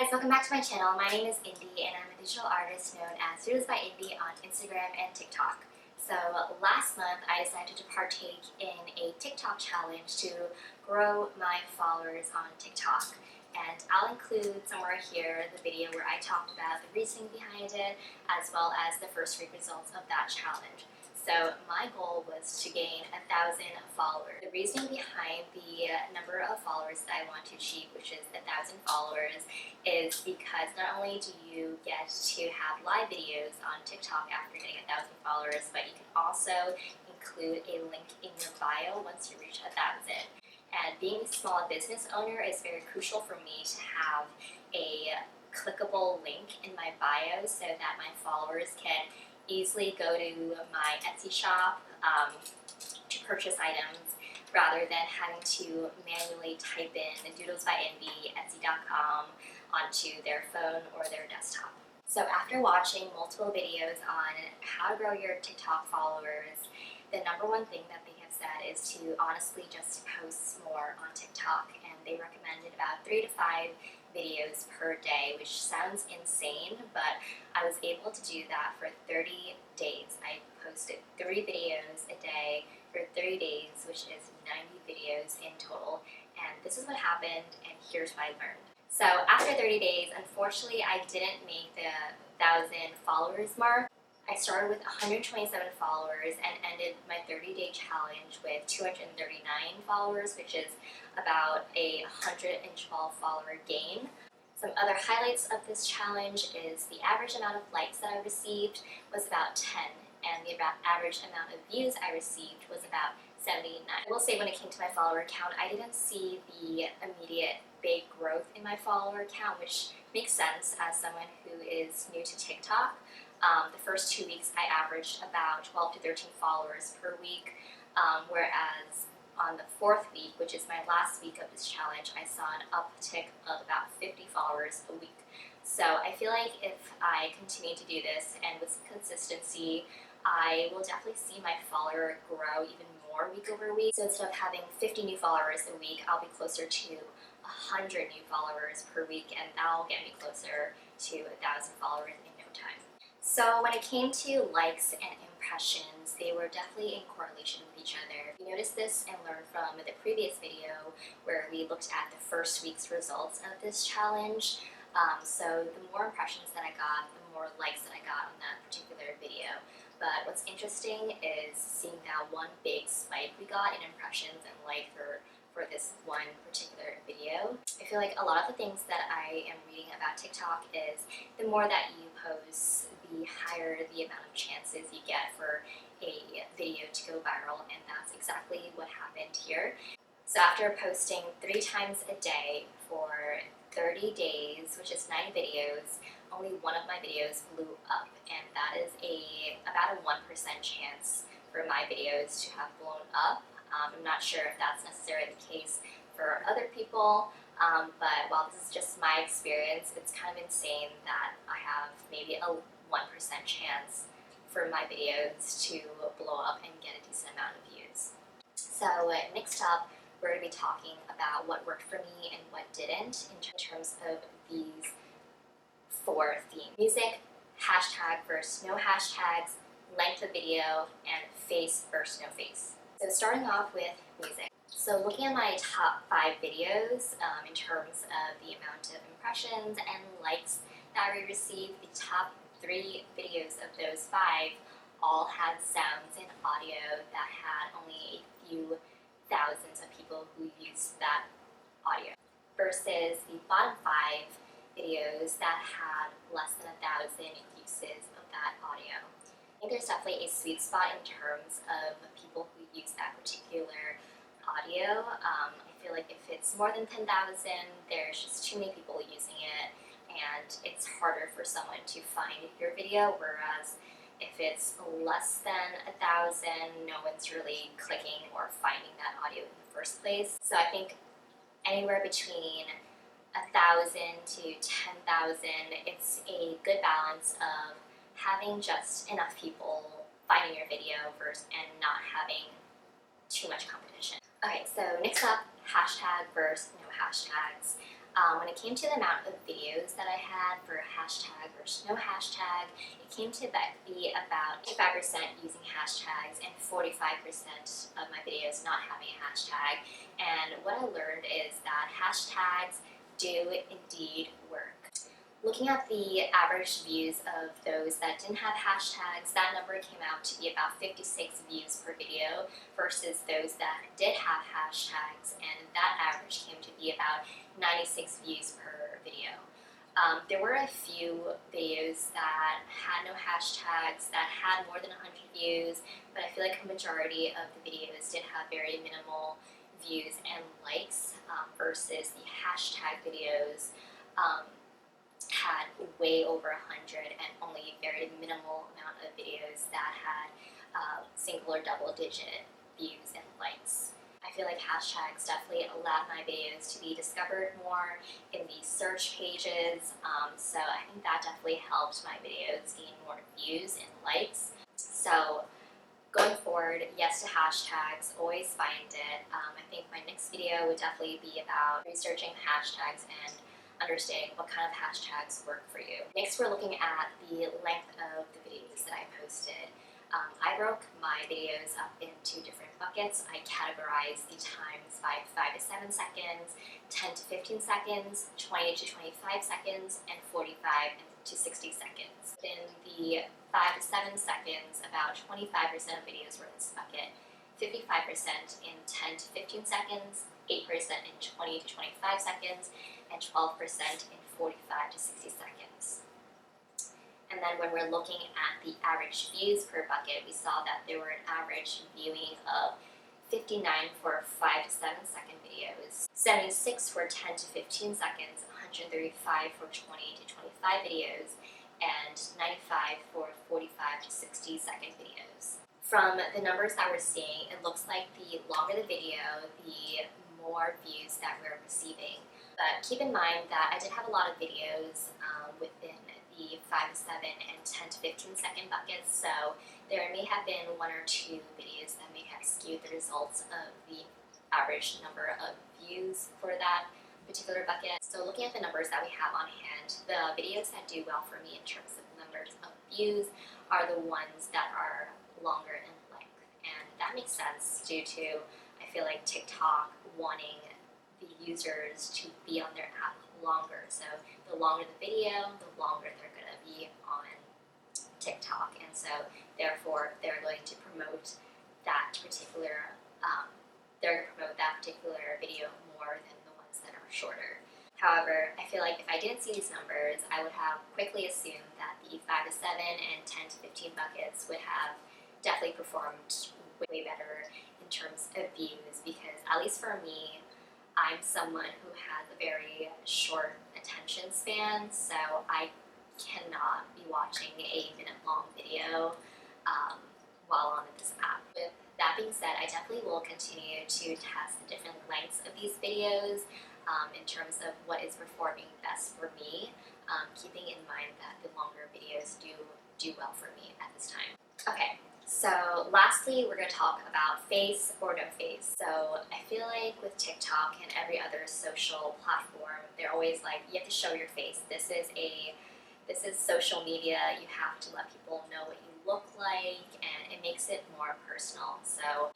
guys, welcome back to my channel. My name is Indy and I'm a digital artist known as Doodles by Indy on Instagram and TikTok. So last month I decided to partake in a TikTok challenge to grow my followers on TikTok. And I'll include somewhere here the video where I talked about the reasoning behind it as well as the first week results of that challenge. So my goal was to gain 1,000 followers. The reasoning behind the number of followers that I want to achieve, which is 1,000 followers, is because not only do you get to have live videos on TikTok after getting 1,000 followers, but you can also include a link in your bio once you reach 1,000. And being a small business owner is very crucial for me to have a clickable link in my bio so that my followers can easily go to my Etsy shop to purchase items rather than having to manually type in Doodles by Indy, Etsy.com onto their phone or their desktop. So after watching multiple videos on how to grow your TikTok followers, the number one thing that they have said is to honestly just post more on TikTok, and they recommended about 3 to 5 videos per day, which sounds insane, but I was able to do that for 30 days. I posted 3 videos a day for 30 days, which is 90 videos in total, and this is what happened, and here's what I learned. So after 30 days, unfortunately, I didn't make the 1,000 followers mark. I started with 127 followers and ended my 30-day challenge with 239 followers, which is about a 112 follower gain. Some other highlights of this challenge is the average amount of likes that I received was about 10, and the average amount of views I received was about 79. I will say when it came to my follower count, I didn't see the immediate big growth in my follower count, which makes sense as someone who is new to TikTok. The first 2 weeks I averaged about 12 to 13 followers per week, whereas on the 4th week, which is my last week of this challenge, I saw an uptick of about 50 followers a week. So I feel like if I continue to do this and with some consistency, I will definitely see my follower grow even more week over week. So instead of having 50 new followers a week, I'll be closer to 100 new followers per week, and that'll get me closer to 1,000 followers in no time. So when it came to likes and impressions, they were definitely in correlation with each other. We noticed this and learned from the previous video where we looked at the first week's results of this challenge. So the more impressions that I got, the more likes that I got on that particular video. But what's interesting is seeing that one big spike we got in impressions and like for this one particular video. I feel like a lot of the things that I am reading about TikTok is the more that you post, the higher the amount of chances you get for a video to go viral, and that's exactly what happened here. So after posting 3 times a day for 30 days, which is 9 videos, only one of my videos blew up, and that is about a 1% chance for my videos to have blown up. I'm not sure if that's necessarily the case for other people, but while this is just my experience, it's kind of insane that I have maybe a 1% chance for my videos to blow up and get a decent amount of views. So next up, we're going to be talking about what worked for me and what didn't in terms of these 4 themes: music, hashtag versus no hashtags, length of video, and face versus no face. So starting off with music. So looking at my top 5 videos in terms of the amount of impressions and likes that I received, the top 3 videos of those 5 all had sounds and audio that had only a few thousands of people who used that audio, versus the bottom 5 videos that had less than 1,000 uses of that audio. I think there's definitely a sweet spot in terms of people who use that particular audio. I feel like if it's more than 10,000, there's just too many people using it, and it's harder for someone to find your video, whereas if it's less than 1,000, no one's really clicking or finding that audio in the first place. So I think anywhere between 1,000 to 10,000, it's a good balance of having just enough people finding your video and not having too much competition. Okay, so next up, hashtag versus no hashtags. When it came to the amount of videos that hashtag versus no hashtag, it came to be about 85% using hashtags and 45% of my videos not having a hashtag. And what I learned is that hashtags do indeed work. Looking at the average views of those that didn't have hashtags, that number came out to be about 56 views per video versus those that did have hashtags, and that average came to be about 96 views per video. There were a few videos that had no hashtags that had more than 100 views, but I feel like a majority of the videos did have very minimal views and likes versus the hashtag videos had way over 100 and only a very minimal amount of videos that had single or double digit views and likes. I feel like hashtags definitely allowed my videos to be discovered more in the search pages, so I think that definitely helped my videos gain more views and likes. So going forward, yes to hashtags, always find it. I think my next video would definitely be about researching hashtags and understanding what kind of hashtags work for you. Next, we're looking at the length of the videos that I posted. I broke my videos up into different buckets. I categorized the times by 5 to 7 seconds, 10 to 15 seconds, 20 to 25 seconds, and 45 to 60 seconds. In the 5 to 7 seconds, about 25% of videos were in this bucket, 55% in 10 to 15 seconds, 8% in 20 to 25 seconds, and 12% in 45 to 60 seconds. And then when we're looking at the average views per bucket, we saw that there were an average viewing of 59 for 5 to 7 second videos, 76 for 10 to 15 seconds, 135 for 20 to 25 videos, and 95 for 45 to 60 second videos. From the numbers that we're seeing, it looks like the longer the video, the more views that we're receiving. But keep in mind that I did have a lot of videos within the 5 to 7 and 10 to 15 second buckets, so there may have been 1 or 2 videos that may have skewed the results of the average number of views for that particular bucket. So looking at the numbers that we have on hand, the videos that do well for me in terms of numbers of views are the ones that are longer in length. And that makes sense due to, I feel like, TikTok wanting the users to be on their app longer. So the longer the video, the longer they're going to be on TikTok. And so therefore they're going to promote that particular video more than the ones that are shorter. However, I feel like if I didn't see these numbers, I would have quickly assumed that the 5 to 7 and 10 to 15 buckets would have definitely performed way better in terms of views, because at least for me, I'm someone who has a very short attention span, so I cannot be watching a minute-long video while on this app. With that being said, I definitely will continue to test the different lengths of these videos in terms of what is performing best for me, keeping in mind that the longer videos do well for me at this time. Okay. So lastly, we're going to talk about face or no face. So I feel like with TikTok and every other social platform, they're always like, you have to show your face. This is social media. You have to let people know what you look like, and it makes it more personal. So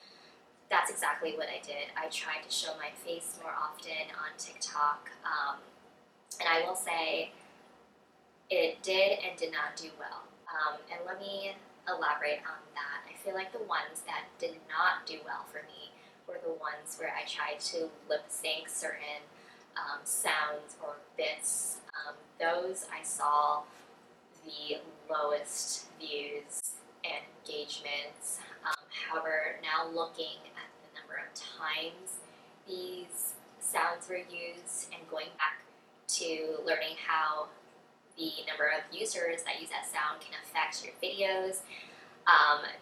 that's exactly what I did. I tried to show my face more often on TikTok, and I will say it did and did not do well. And let me elaborate on that. I feel like the ones that did not do well for me were the ones where I tried to lip sync certain sounds or bits. Those I saw the lowest views and engagements. However, now looking at the number of times these sounds were used and going back to learning how the number of users that use that sound can affect your videos.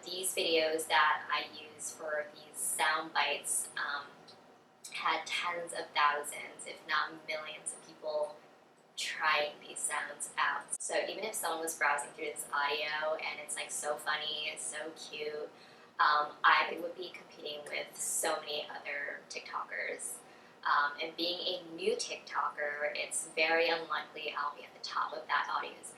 These videos that I use for these sound bites had tens of thousands, if not millions of people trying these sounds out. So even if someone was browsing through this audio and it's like so funny, it's so cute, I would be competing with so many other TikTokers. And being a new TikToker, it's very unlikely I'll be at the top of that audience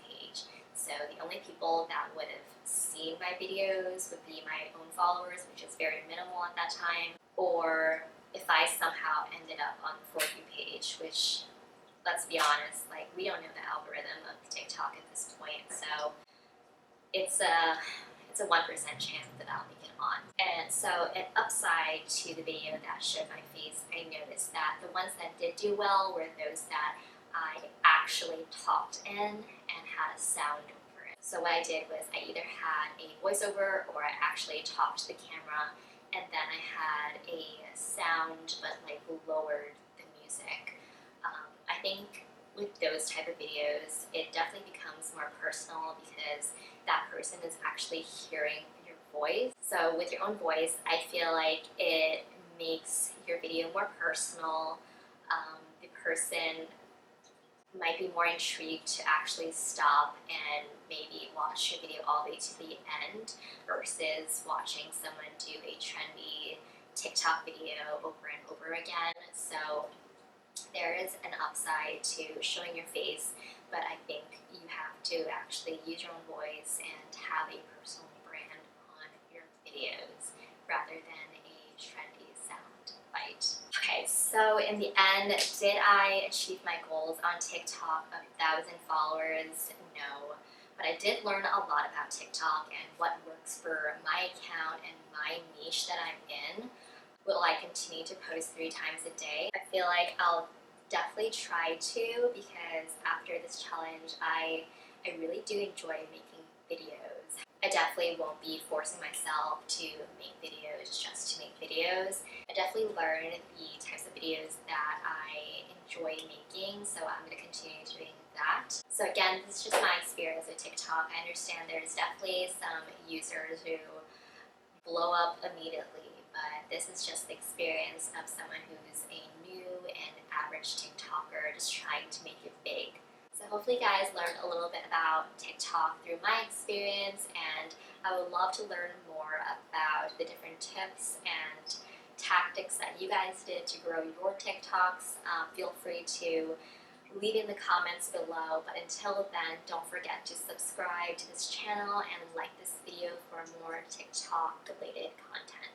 only people that would have seen my videos would be my own followers, which is very minimal at that time, or if I somehow ended up on the For You page, which, let's be honest, like, we don't know the algorithm of TikTok at this point, so it's a 1% chance that I'll make it on. And so an upside to the video that showed my face, I noticed that the ones that did do well were those that I actually talked in and had a sound over it. So what I did was I either had a voiceover or I actually talked to the camera, and then I had a sound but like lowered the music. I think with those type of videos, it definitely becomes more personal because that person is actually hearing your voice. So with your own voice, I feel like it makes your video more personal. The person might be more intrigued to actually stop and maybe watch your video all the way to the end versus watching someone do a trendy TikTok video over and over again. So there is an upside to showing your face, but I think you have to actually use your own voice and have a personal brand on your videos rather than a trendy sound bite. Okay, so in the end, did I achieve my goals on TikTok of 1,000 followers? No, but I did learn a lot about TikTok and what works for my account and my niche that I'm in. Will I continue to post 3 times a day? I feel like I'll definitely try to, because after this challenge, I really do enjoy making videos. I definitely won't be forcing myself to make videos just to make videos. I definitely learned the types of videos that I enjoy making, so I'm going to continue doing that. So again, this is just my experience with TikTok. I understand there's definitely some users who blow up immediately, but this is just the experience of someone who's a new and average TikToker just trying to make it big. So hopefully you guys learned a little bit about TikTok through my experience, and I would love to learn more about the different tips and tactics that you guys did to grow your TikToks. Feel free to leave in the comments below, but until then, don't forget to subscribe to this channel and like this video for more TikTok related content.